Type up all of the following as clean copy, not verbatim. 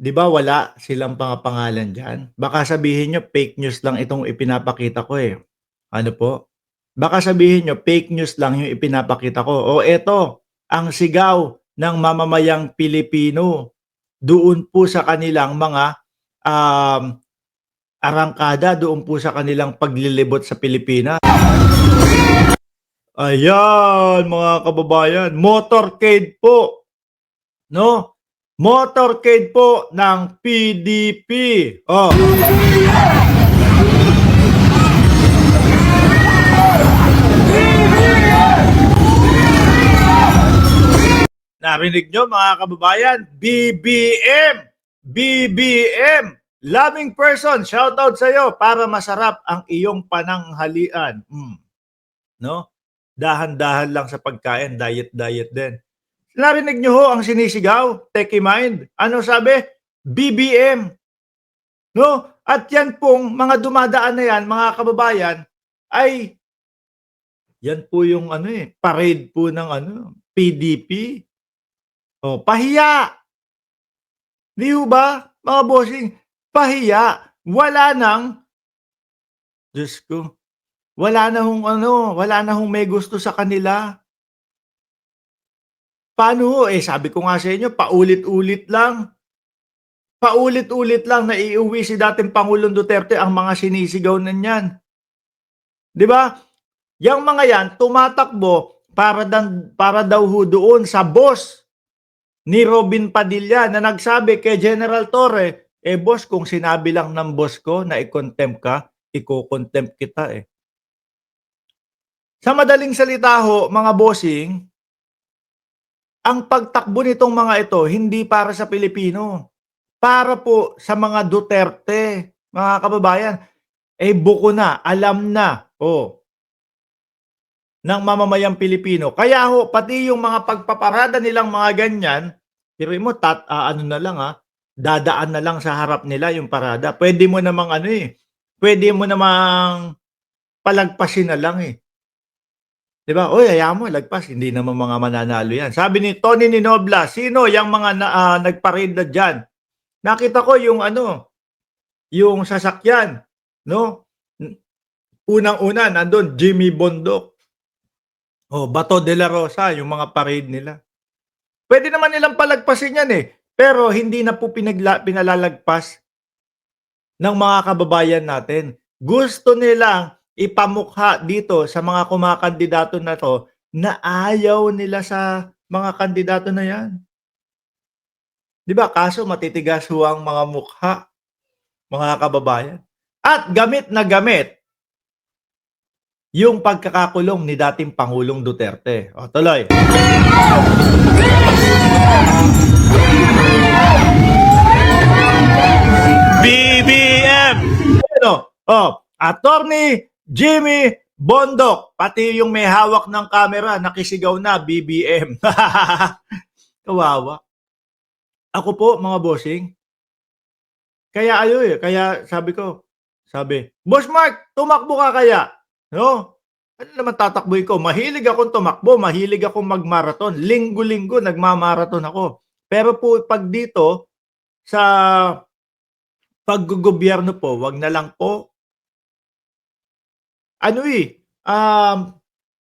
'Di ba wala silang mga pangalan diyan? Baka sabihin niyo fake news lang itong ipinapakita ko, eh. Ano po? Baka sabihin niyo fake news lang yung ipinapakita ko. O eto, ang sigaw ng mamamayang Pilipino doon po sa kanilang mga, um, arangkada, doon po sa kanilang paglilibot sa Pilipinas. Ayan, mga kababayan, motorcade po, 'no? Motorcade po ng PDP. Oh, narinig niyo mga kababayan? BBM! BBM! Loving person, shoutout sa'yo para masarap ang iyong pananghalian. 'No? Dahan-dahan lang sa pagkain, diet-diet din. Narinig niyo ho ang sinisigaw, Techie Mind? Ano sabi? BBM, 'no? At yan pong mga dumadaan na yan, mga kababayan, ay yan po yung ano, eh, parade po ng ano, PDP. Oh, pahiya, 'di ho ba, mga bossing? Pahiya. Wala ng Diyos ko, wala na hong ano, wala na hong may gusto sa kanila. Paano ho, eh, sabi ko nga sa inyo paulit-ulit lang na iuwi si dating Pangulong Duterte ang mga sinisigaw na niyan, 'di ba? Yang mga yan tumatakbo para daw ho doon sa boss ni Robin Padilla na nagsabi kay General Torre, "Eh, boss kung sinabi lang ng boss ko na i-contempt ka, iko-contempt kita, eh." Sa madaling salita ho, mga bossing, ang pagtakbo nitong mga ito hindi para sa Pilipino, para po sa mga Duterte, mga kababayan. Eh, buko na, alam na, ng mamamayang Pilipino. Kaya ho, pati yung mga pagpaparada nilang mga ganyan, biruin mo ano na lang, dadaan na lang sa harap nila yung parada. Puwede mo namang ano, eh, puwede mo namang palagpasin na lang, eh. 'Di ba? "Uy, hayaan mo lagpas, hindi naman mga mananalo 'yan." Sabi ni Tony Ninobla, "Sino yang mga nag-parade na diyan?" Nakita ko yung ano, yung sasakyan, 'no? Hmm, unang-una nandun Jimmy Bondoc, Bato de la Rosa, yung mga parade nila. Puwede naman nilang palagpasin 'yan, eh, pero hindi na po pinalalagpas ng mga kababayan natin. Gusto nilang ipamukha dito sa mga kumakandidato na 'to na ayaw nila sa mga kandidato na 'yan, 'di ba? Kaso matitigas ho ang mga mukha, mga kababayan. At gamit na gamit yung pagkakakulong ni dating Pangulong Duterte. O tuloy. BBM! Ano? Attorney Jimmy Bondoc, pati yung may hawak ng camera nakisigaw na BBM. Kawawa. Ako po mga bossing, kaya kaya sabi, "Boss Mark, tumakbo ka kaya?" No? Ano naman tatakbuhin ko? Mahilig akong tumakbo, mahilig akong mag-marathon. Linggo-linggo nagma-marathon ako. Pero po 'pag dito sa paggogobyerno po, 'wag na lang po. Ano,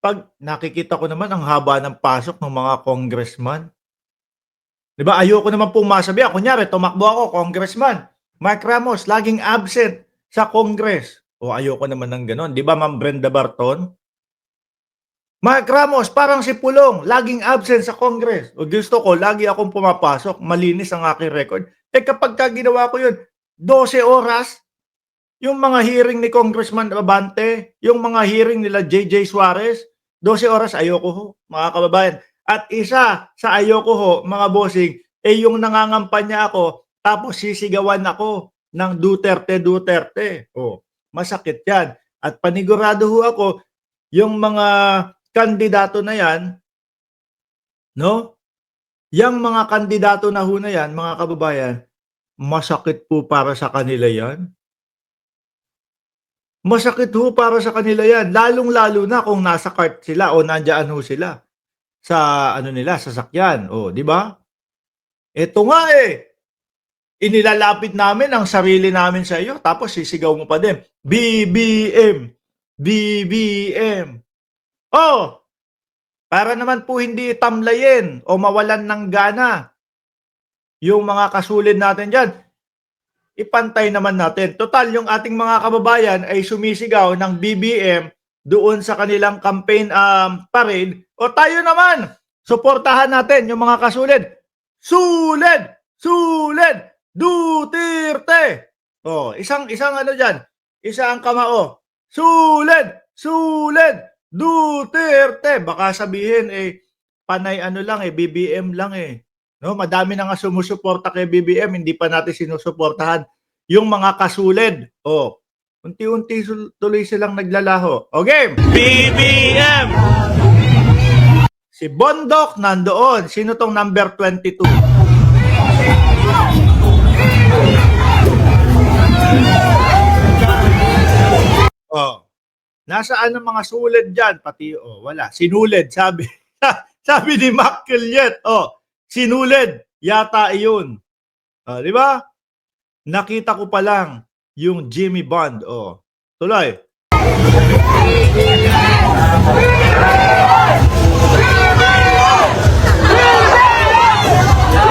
'pag nakikita ko naman ang haba ng pasok ng mga congressman. 'Di ba ayoko naman pong masabihan kunyari tumakbo ako congressman, Mark Ramos laging absent sa Congress. O ayoko naman ng gano'n, 'di ba Ma'am Brenda Barton? Mark Ramos parang si Pulong laging absent sa Congress. O gusto ko lagi akong pumapasok, malinis ang aking record. Eh, kapagka ginawa ko 'yun, 12 oras, yung mga hearing ni Congressman Abante, yung mga hearing nila JJ Suarez, 12 oras ayoko ho, mga kababayan. At isa sa ayoko ho, mga bossing, eh yung nangangampanya ako, tapos sisigawan ako ng Duterte, Duterte. Masakit yan. At panigurado ho ako, yung mga kandidato na yan, no? Yang mga kandidato na ho na yan, mga kababayan, masakit po para sa kanila yan. Masakit ho para sa kanila 'yan, lalong-lalo na kung nasa cart sila o nandiyan ho sila sa ano nila, sasakyan, 'di ba? Eto nga, eh, Inilalapit namin ang sarili namin sa iyo, tapos sisigaw mo pa din, BBM, BBM. Oh, para naman po hindi tamlayin o mawalan ng gana yung mga kasulid natin dyan, ipantay naman natin. Total, yung ating mga kababayan ay sumisigaw ng BBM doon sa kanilang campaign parade. O tayo naman, suportahan natin yung mga kasulid. Sulid! Sulid! Duterte! O, isang ano dyan, isang kamao. Sulid! Sulid! Duterte! Baka sabihin, panay ano lang BBM lang No, madami na nga sumusuporta kay BBM, hindi pa natin sinusuportahan yung mga kasulid. Oh, unti-unti tuloy silang naglalaho. Okay, BBM! Si Bondok nandoon. Sino tong number 22? Oh, nasaan ang mga sulid dyan? Pati, wala. Sinulid, sabi. Sabi ni Mac Killiet. Sinulid. Yata iyon. Di ba? Nakita ko pa lang yung Jimmy Bond. Tuloy.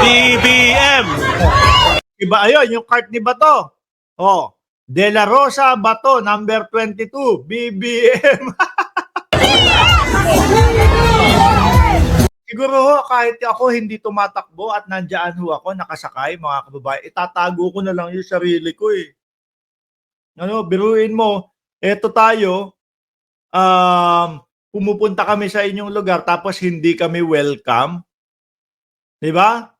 BBM. Iba ayun, yung cart ni Bato. De La Rosa Bato, number 22, BBM. Siguro ho, kahit ako hindi tumatakbo at nandiyan ho ako, nakasakay, mga kababayan, itatago ko na lang yung sarili ko biruin mo, eto tayo, pumupunta kami sa inyong lugar tapos hindi kami welcome. Di ba?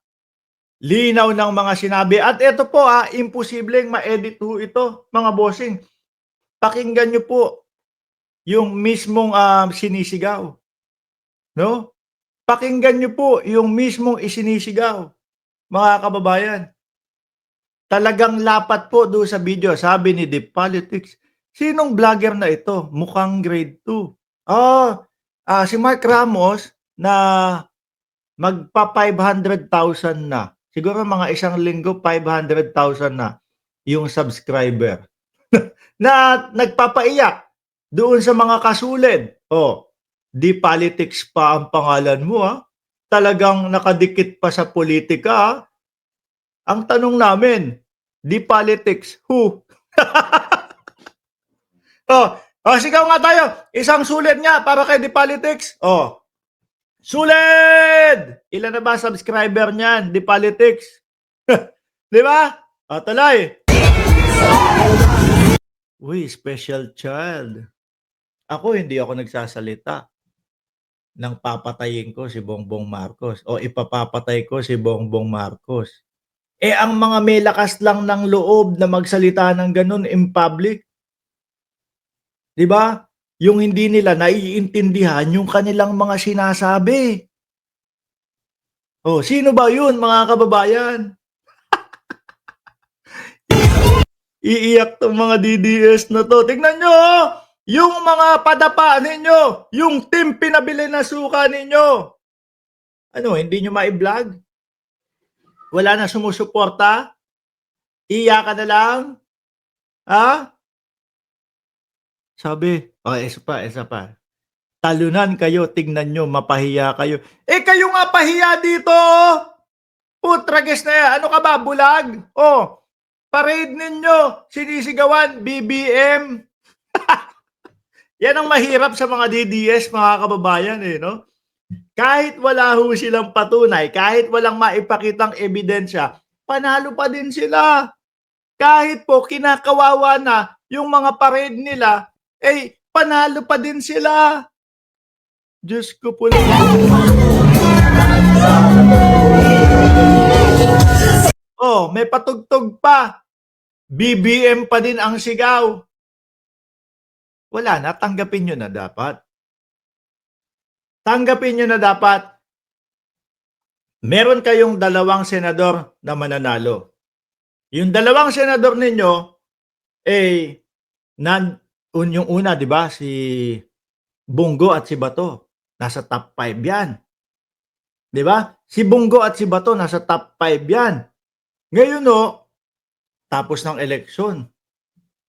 Linaw ng mga sinabi. At ito po imposibleng ma-edit ho ito, mga bossing. Pakinggan nyo po yung mismong sinisigaw. No? Pakinggan nyo po yung mismong isinisigaw, mga kababayan. Talagang lapat po doon sa video. Sabi ni Deep Politics, sinong vlogger na ito? Mukhang grade 2. Si Mark Ramos na magpa 500,000 na. Siguro mga isang linggo, 500,000 na yung subscriber. Na nagpapaiyak doon sa mga kasulid. Di politics pa ang pangalan mo Talagang nakadikit pa sa politika Ang tanong namin, di politics, who? Sigaw nga tayo. Isang sulit nga para kay di politics. Sulit! Ilan na ba subscriber niyan, di politics? Di ba? Tuloy. Uy, special child. Ako, hindi ako nagsasalita nang papatayin ko si Bongbong Marcos o ipapapatay ko si Bongbong Marcos. Ang mga may lakas lang ng loob na magsalita ng ganun in public, di ba? Yung hindi nila naiintindihan yung kanilang mga sinasabi. Sino ba yun, mga kababayan? Iiyak tong mga DDS na to. Tingnan nyo, yung mga padapa ninyo, yung team pinabili na suka ninyo. Hindi nyo ma-vlog? Wala na sumusuporta? Iiyakan na lang? Sabi, isa pa. Talunan kayo, tingnan nyo, mapahiya kayo. Kayo nga pahiya dito! Putrages na yan. Ano ka ba, bulag? Parade ninyo, sinisigawan, BBM. Yan ang mahirap sa mga DDS, mga kababayan, no? Kahit wala ho silang patunay, kahit walang maipakitang ebidensya, panalo pa din sila. Kahit po kinakawawa na yung mga parade nila, panalo pa din sila. Diyos ko po lang. May patugtog pa. BBM pa din ang sigaw. Wala na, tanggapin nyo na dapat. Tanggapin nyo na dapat. Meron kayong 2 senador na mananalo. Yung 2 senador ninyo, yung una, di ba, si Bongo at si Bato, nasa top 5 yan. Di ba? Si Bongo at si Bato, nasa top 5 yan. Ngayon tapos ng eleksyon,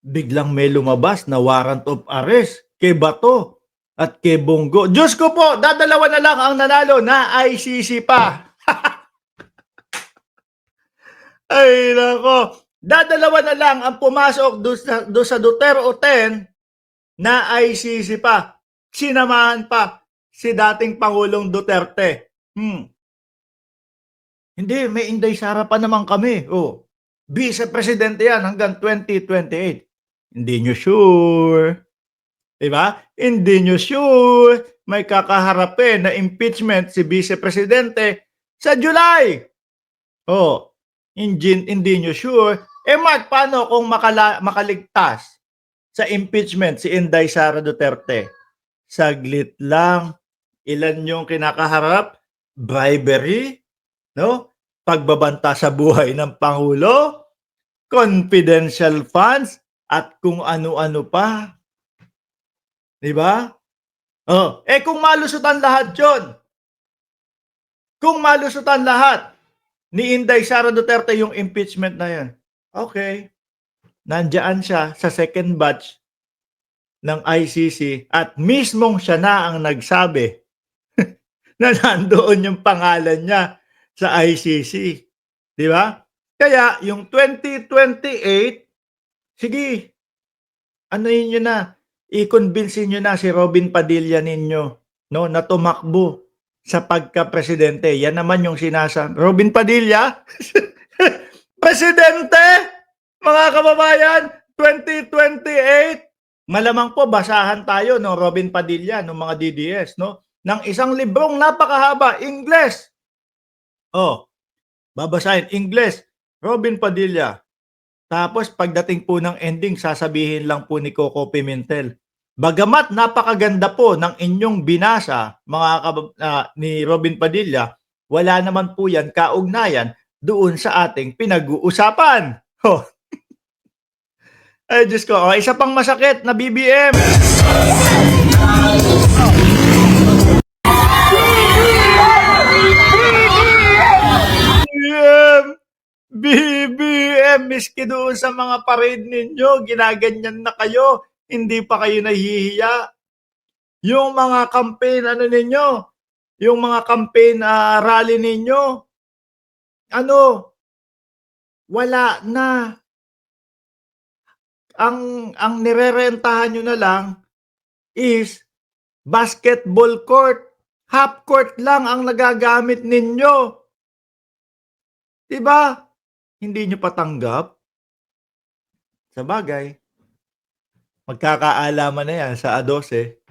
biglang may lumabas na warrant of arrest kay Bato at kay Bongo. Diyos ko po, dadalawa na lang ang nanalo na ICC pa. Ay nako, dadalawa na lang ang pumasok doon sa Duterte 10 na ICC pa. Sinamahan pa si dating Pangulong Duterte. Hindi, may Inday Sara pa naman kami. Vice Presidente yan hanggang 2028. Hindi nyo sure. Diba? Hindi nyo sure. May kakaharapin na impeachment si Vice Presidente sa July. Hindi nyo sure. Mark, paano kung makaligtas sa impeachment si Inday Sara Duterte? Saglit lang. Ilan yung kinakaharap? Bribery, no? Pagbabanta sa buhay ng Pangulo, confidential funds, at kung ano-ano pa. Diba? Kung malusutan lahat yun, kung malusutan lahat ni Inday Sara Duterte yung impeachment na yan, okay, nandiyan siya sa second batch ng ICC at mismong siya na ang nagsabi na nandoon yung pangalan niya sa ICC. Di ba? Kaya yung 2028, sige, ano nyo na, i-convince nyo na si Robin Padilla ninyo, no, na tumakbo sa pagka-presidente. Yan naman yung Robin Padilla, presidente, mga kababayan, 2028, malamang po basahan tayo no Robin Padilla ng mga DDS, no, ng isang librong napakahaba, English. Babasahin, English, Robin Padilla. Tapos pagdating po ng ending, sasabihin lang po ni Coco Pimentel, bagamat napakaganda po ng inyong binasa, ni Robin Padilla, wala naman po yan kaugnayan doon sa ating pinag-uusapan. Ay, Diyos ko. Isa pang masakit na BBM. BBM, miski doon sa mga parade ninyo, ginaganyan na kayo, hindi pa kayo nahihiya. Yung mga campaign, ninyo, yung mga campaign rally ninyo, wala na. Ang nirerentahan nyo na lang is basketball court. Half court lang ang nagagamit ninyo. Diba? Hindi nyo patanggap? Sa bagay, magkakaalaman na yan sa A12.